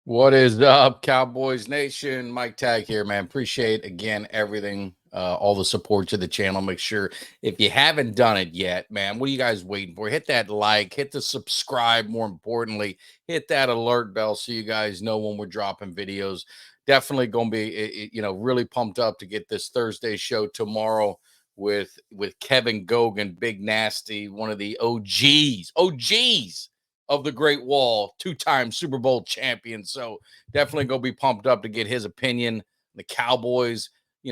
What is up, Cowboys Nation? Mike Tag here, man. Appreciate again everything, all the support to the channel. Make sure if you haven't done it yet, man, what are you guys waiting for? Hit that like, hit the subscribe. More importantly, hit that alert bell so you guys know when we're dropping videos. Definitely going to be, really pumped up to get this Thursday show tomorrow with Kevin Gogan, Big Nasty, one of the OGs of the Great Wall, two-time Super Bowl champion. So definitely go be pumped up to get his opinion. The Cowboys,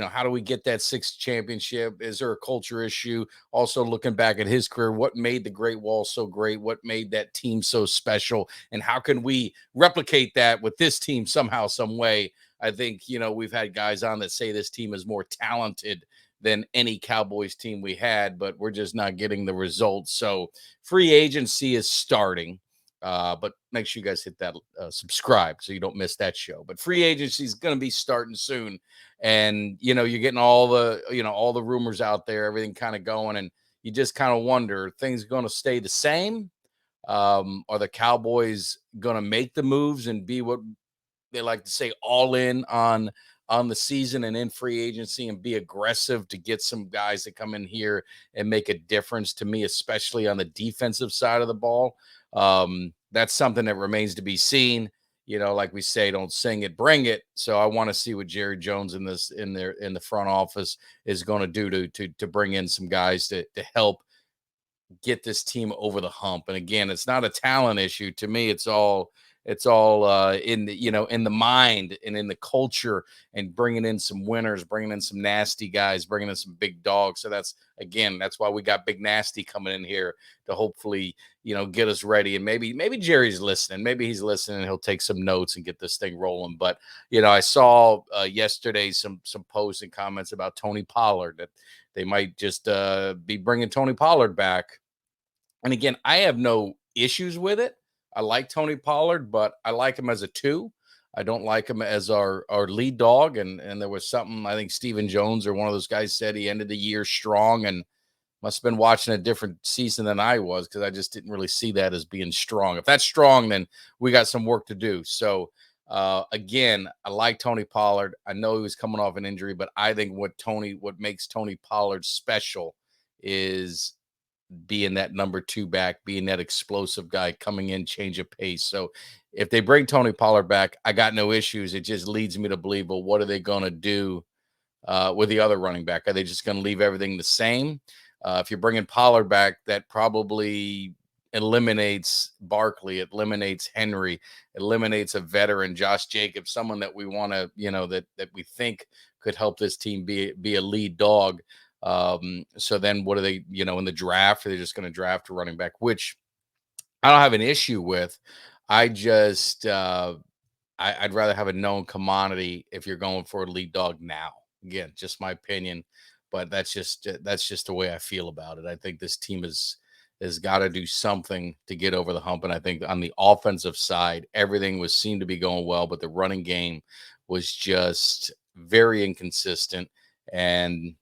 how do we get that sixth championship? Is there a culture issue? Also looking back at his career, what made the Great Wall so great? What made that team so special? And how can we replicate that with this team somehow, some way? I think, we've had guys on that say this team is more talented than any Cowboys team we had, but we're just not getting the results. So free agency is starting. But make sure you guys hit that subscribe so you don't miss that show. But free agency is going to be starting soon, and you're getting all the rumors out there, everything kind of going, and you just kind of wonder, things going to stay the same? Are the Cowboys going to make the moves and be what they like to say, all in on the season and in free agency, and be aggressive to get some guys that come in here and make a difference? To me, especially on the defensive side of the ball, that's something that remains to be seen. Like we say, don't sing it, bring it. So I want to see what Jerry Jones in the front office is going to do to bring in some guys to help get this team over the hump. And again, it's not a talent issue. To me, it's all in the mind and in the culture, and bringing in some winners, bringing in some nasty guys, bringing in some big dogs. So that's why we got Big Nasty coming in here to hopefully get us ready. And maybe Jerry's listening. Maybe he's listening and he'll take some notes and get this thing rolling. But I saw yesterday some posts and comments about Tony Pollard, that they might just be bringing Tony Pollard back. And again, I have no issues with it. I like Tony Pollard, but I like him as a two. I don't like him as our lead dog. And there was something, I think Stephen Jones or one of those guys said he ended the year strong, and must have been watching a different season than I was, because I just didn't really see that as being strong. If that's strong, then we got some work to do. So again, I like Tony Pollard. I know he was coming off an injury, but I think what makes Tony Pollard special is being that number two back, being that explosive guy coming in, change of pace. So if they bring Tony Pollard back, I got no issues. It just leads me to believe, well, what are they going to do with the other running back? Are they just going to leave everything the same? If you're bringing Pollard back, that probably eliminates Barkley, it eliminates Henry, it eliminates a veteran, Josh Jacobs, someone that we want to, that we think could help this team be a lead dog. So then what are they, in the draft? Are they just going to draft a running back, which I don't have an issue with? I just, I'd rather have a known commodity if you're going for a lead dog now. Again, just my opinion, but that's just the way I feel about it. I think this team has got to do something to get over the hump. And I think on the offensive side, everything seemed to be going well, but the running game was just very inconsistent. And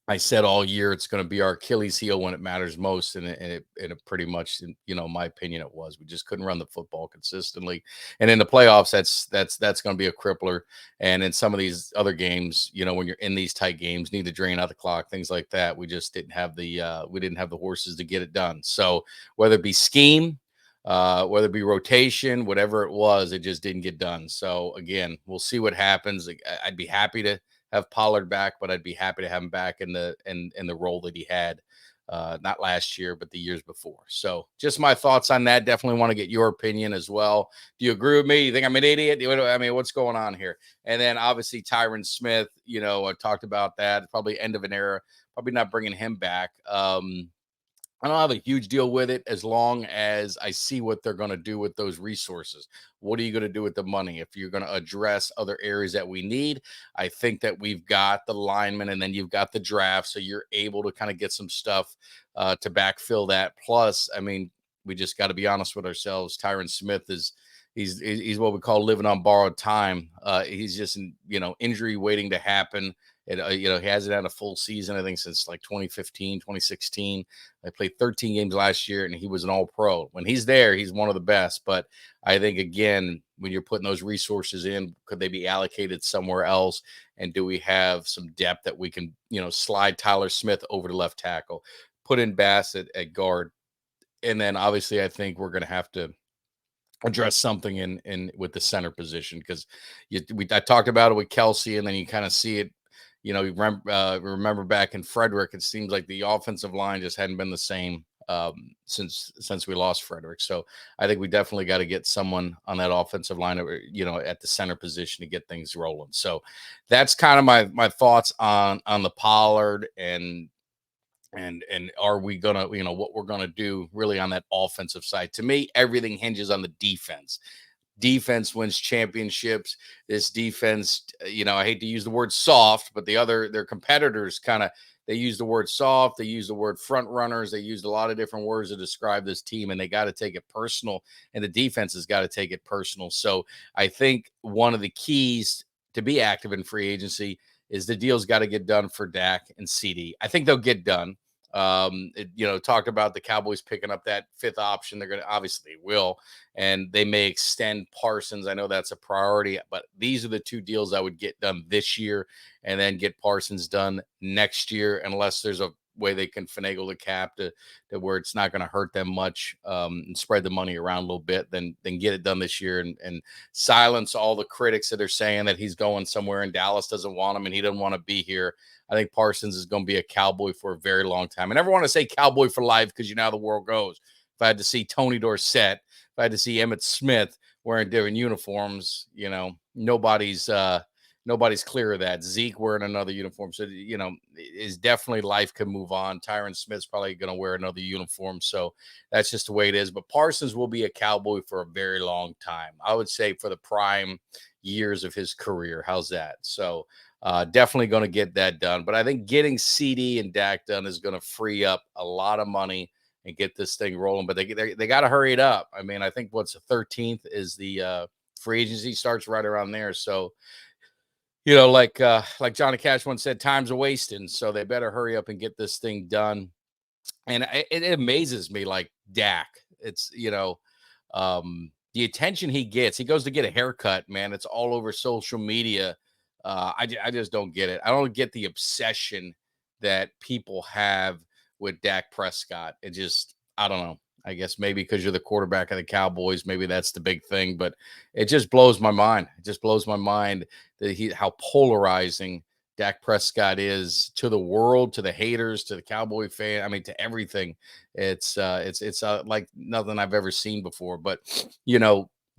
I said all year it's going to be our Achilles heel when it matters most, and it pretty much, in my opinion, it was. We just couldn't run the football consistently, and in the playoffs, that's going to be a crippler. And in some of these other games, when you're in these tight games, need to drain out the clock, things like that, we just didn't have the horses to get it done. So whether it be scheme, whether it be rotation, whatever it was, it just didn't get done. So again, we'll see what happens. I'd be happy to have Pollard back, but I'd be happy to have him back in the role that he had, not last year, but the years before. So just my thoughts on that. Definitely want to get your opinion as well. Do you agree with me? You think I'm an idiot? I mean, what's going on here? And then obviously Tyron Smith, I talked about that. Probably end of an era. Probably not bringing him back. I don't have a huge deal with it as long as I see what they're going to do with those resources. What are you going to do with the money? If you're going to address other areas that we need, I think that we've got the linemen, and then you've got the draft. So you're able to kind of get some stuff to backfill that. Plus, I mean, we just got to be honest with ourselves. Tyron Smith he's what we call living on borrowed time. He's just, injury waiting to happen. He hasn't had a full season, I think, since like 2015, 2016. I played 13 games last year, and he was an all-pro. When he's there, he's one of the best. But I think, again, when you're putting those resources in, could they be allocated somewhere else? And do we have some depth that we can, slide Tyler Smith over to left tackle, put in Bassett at guard? And then obviously I think we're going to have to address something in with the center position, because I talked about it with Kelsey, and then you kind of see it. You remember back in Frederick, it seems like the offensive line just hadn't been the same since we lost Frederick. So I think we definitely got to get someone on that offensive line, at the center position to get things rolling. So that's kind of my thoughts on the Pollard and are we gonna, what we're gonna do really on that offensive side. To me, everything hinges on the defense. Defense wins championships. This defense, I hate to use the word soft, but their competitors they use the word soft, they use the word front runners, they used a lot of different words to describe this team, and they got to take it personal, and the defense has got to take it personal. So I think one of the keys to be active in free agency is the deal's got to get done for Dak and CD. I think they'll get done. Talked about the Cowboys picking up that fifth option. They're going to, obviously will, and they may extend Parsons. I know that's a priority, but these are the two deals I would get done this year, and then get Parsons done next year, unless there's a way they can finagle the cap to where it's not going to hurt them much, and spread the money around a little bit. Then get it done this year, and silence all the critics that are saying that he's going somewhere and Dallas doesn't want him and he doesn't want to be here. I think Parsons is going to be a Cowboy for a very long time. I never want to say Cowboy for life, because you know how the world goes. If I had to see Tony Dorsett, if I had to see Emmitt Smith wearing different uniforms, nobody's clear of that. Zeke wearing another uniform. So, is definitely life can move on. Tyron Smith's probably going to wear another uniform. So that's just the way it is. But Parsons will be a Cowboy for a very long time. I would say for the prime years of his career. How's that? So definitely going to get that done. But I think getting CD and Dak done is going to free up a lot of money and get this thing rolling. But they got to hurry it up. I mean, I think what's the 13th is the free agency starts right around there. So, like Johnny Cash once said, time's a wasting. So they better hurry up and get this thing done. And it amazes me, like Dak. It's, the attention he gets. He goes to get a haircut, man. It's all over social media. I just don't get it. I don't get the obsession that people have with Dak Prescott. I don't know. I guess maybe because you're the quarterback of the Cowboys, maybe that's the big thing. But it just blows my mind. It just blows my mind that how polarizing Dak Prescott is to the world, to the haters, to the Cowboy fan. I mean, to everything. It's like nothing I've ever seen before. But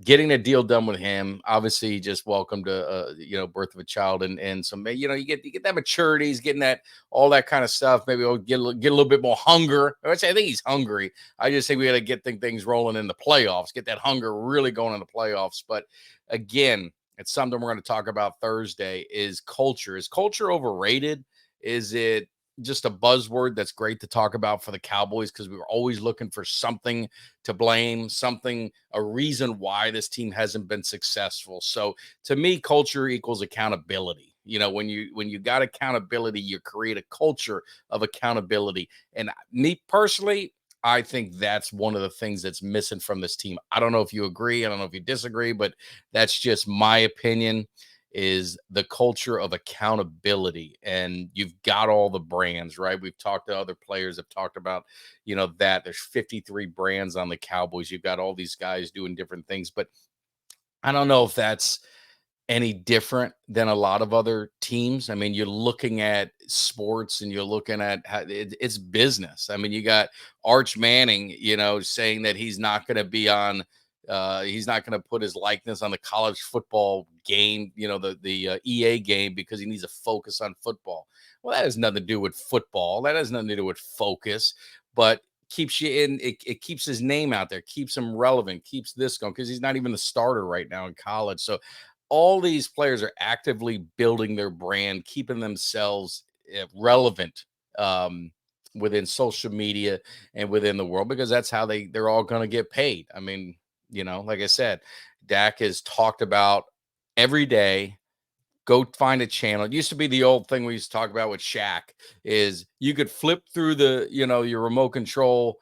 getting a deal done with him, obviously he just welcomed birth of a child, and some, you get that maturity, he's getting that, all that kind of stuff. Maybe we'll get a little bit more hunger. I think he's hungry. I just think we got to get things rolling in the playoffs, get that hunger really going in the playoffs. But again, it's something we're going to talk about Thursday. Is culture overrated? Is it just a buzzword that's great to talk about for the Cowboys, because we were always looking for something to blame, a reason why this team hasn't been successful? So to me, culture equals accountability. When you got accountability, you create a culture of accountability. And me personally, I think that's one of the things that's missing from this team. I don't know if you agree. I don't know if you disagree, but that's just my opinion, is the culture of accountability. And you've got all the brands, right? We've talked to other players have talked about, that there's 53 brands on the Cowboys. You've got all these guys doing different things, but I don't know if that's any different than a lot of other teams. I mean, you're looking at sports and you're looking at how it's business. I mean, you got Arch Manning, saying that he's not going to be on, he's not going to put his likeness on the college football game, the EA game, because he needs to focus on football. Well, that has nothing to do with football. That has nothing to do with focus, but keeps you in, it keeps his name out there, keeps him relevant, keeps this going, because he's not even the starter right now in college. So all these players are actively building their brand, keeping themselves relevant within social media and within the world, because that's how they're all going to get paid. I mean, like I said, Dak is talked about every day Go find a channel. It used to be the old thing we used to talk about with Shaq is you could flip through the, your remote control,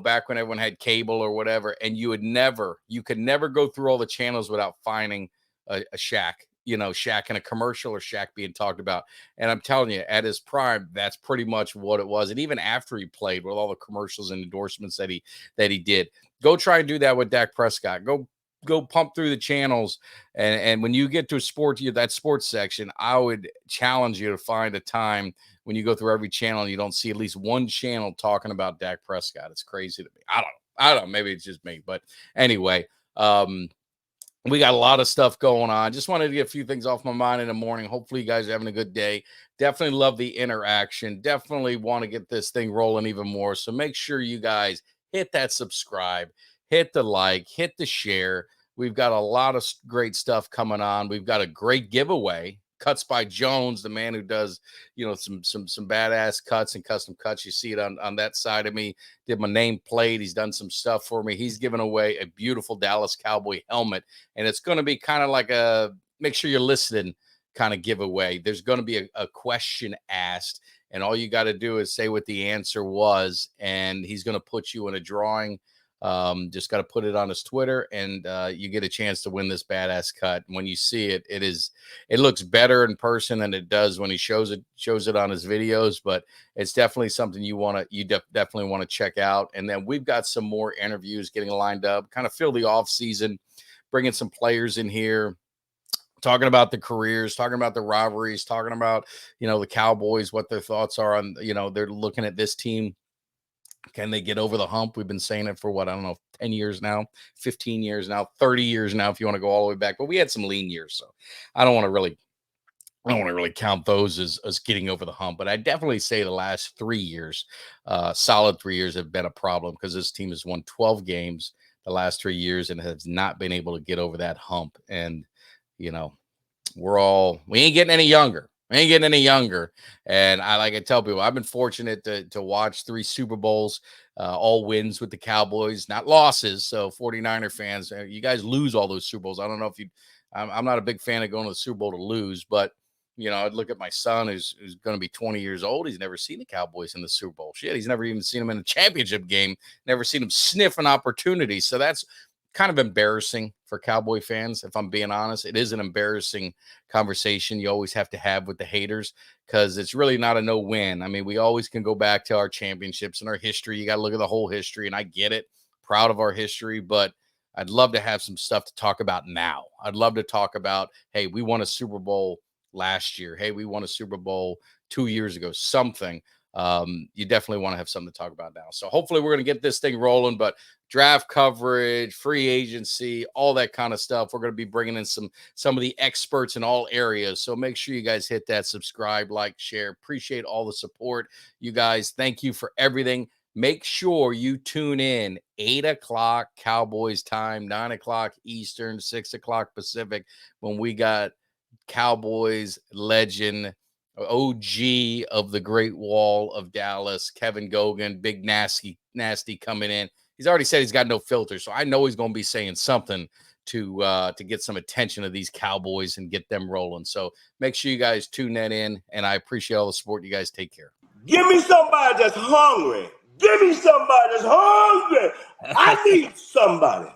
back when everyone had cable or whatever, and you could never go through all the channels without finding a Shaq, Shaq in a commercial or Shaq being talked about. And I'm telling you, at his prime, that's pretty much what it was. And even after he played, with all the commercials and endorsements that he did, go try and do that with Dak Prescott. Go pump through the channels, and when you get to that sports section, I would challenge you to find a time when you go through every channel and you don't see at least one channel talking about Dak Prescott. It's crazy to me. I don't know. Maybe it's just me, but anyway, we got a lot of stuff going on. Just wanted to get a few things off my mind in the morning. Hopefully you guys are having a good day. Definitely love the interaction. Definitely want to get this thing rolling even more. So make sure you guys hit that subscribe, hit the like, hit the share. We've got a lot of great stuff coming on. We've got a great giveaway. Cuts by Jones, the man who does, some badass cuts and custom cuts. You see it on that side of me. Did my name plate. He's done some stuff for me. He's given away a beautiful Dallas Cowboy helmet, and it's going to be kind of like a make sure you're listening kind of giveaway. There's going to be a question asked, and all you got to do is say what the answer was, and he's going to put you in a drawing. Just got to put it on his Twitter, and you get a chance to win this badass cut. When you see it, it looks better in person than it does when he shows it on his videos, but it's definitely something you definitely want to check out. And then we've got some more interviews getting lined up, kind of fill the off season, bringing some players in here, talking about the careers, talking about the rivalries, talking about, the Cowboys, what their thoughts are on, they're looking at this team. Can they get over the hump? We've been saying it for what, I don't know, 10 years now, 15 years now, 30 years now, if you want to go all the way back. But we had some lean years, so I don't want to really count those as getting over the hump. But I definitely say the last 3 years, solid 3 years, have been a problem because this team has won 12 games the last 3 years and has not been able to get over that hump. And, we ain't getting any younger. We ain't getting any younger. And I tell people, I've been fortunate to watch 3 Super Bowls, all wins with the Cowboys, not losses. So 49er fans, you guys lose all those Super Bowls. I don't know if I'm not a big fan of going to the Super Bowl to lose, but I'd look at my son who's going to be 20 years old. He's never seen the Cowboys in the Super Bowl. Shit, he's never even seen them in a championship game, never seen them sniff an opportunity. So that's kind of embarrassing for Cowboy fans, if I'm being honest. It is an embarrassing conversation you always have to have with the haters because it's really not a no-win. I mean, we always can go back to our championships and our history. You got to look at the whole history, and I get it. Proud of our history, but I'd love to have some stuff to talk about now. I'd love to talk about, hey, we won a Super Bowl last year. Hey, we won a Super Bowl 2 years ago, something. You definitely want to have something to talk about now. So hopefully we're going to get this thing rolling, but draft coverage, free agency, all that kind of stuff. We're going to be bringing in some of the experts in all areas. So make sure you guys hit that subscribe, like, share. Appreciate all the support. You guys, thank you for everything. Make sure you tune in 8 o'clock Cowboys time, 9 o'clock Eastern, 6 o'clock Pacific, when we got Cowboys legend, OG of the Great Wall of Dallas, Kevin Gogan, big nasty coming in. He's already said he's got no filter, so I know he's going to be saying something to get some attention of these Cowboys and get them rolling. So make sure you guys tune that in, and I appreciate all the support. You guys take care. Give me somebody that's hungry. Give me somebody that's hungry. I need somebody.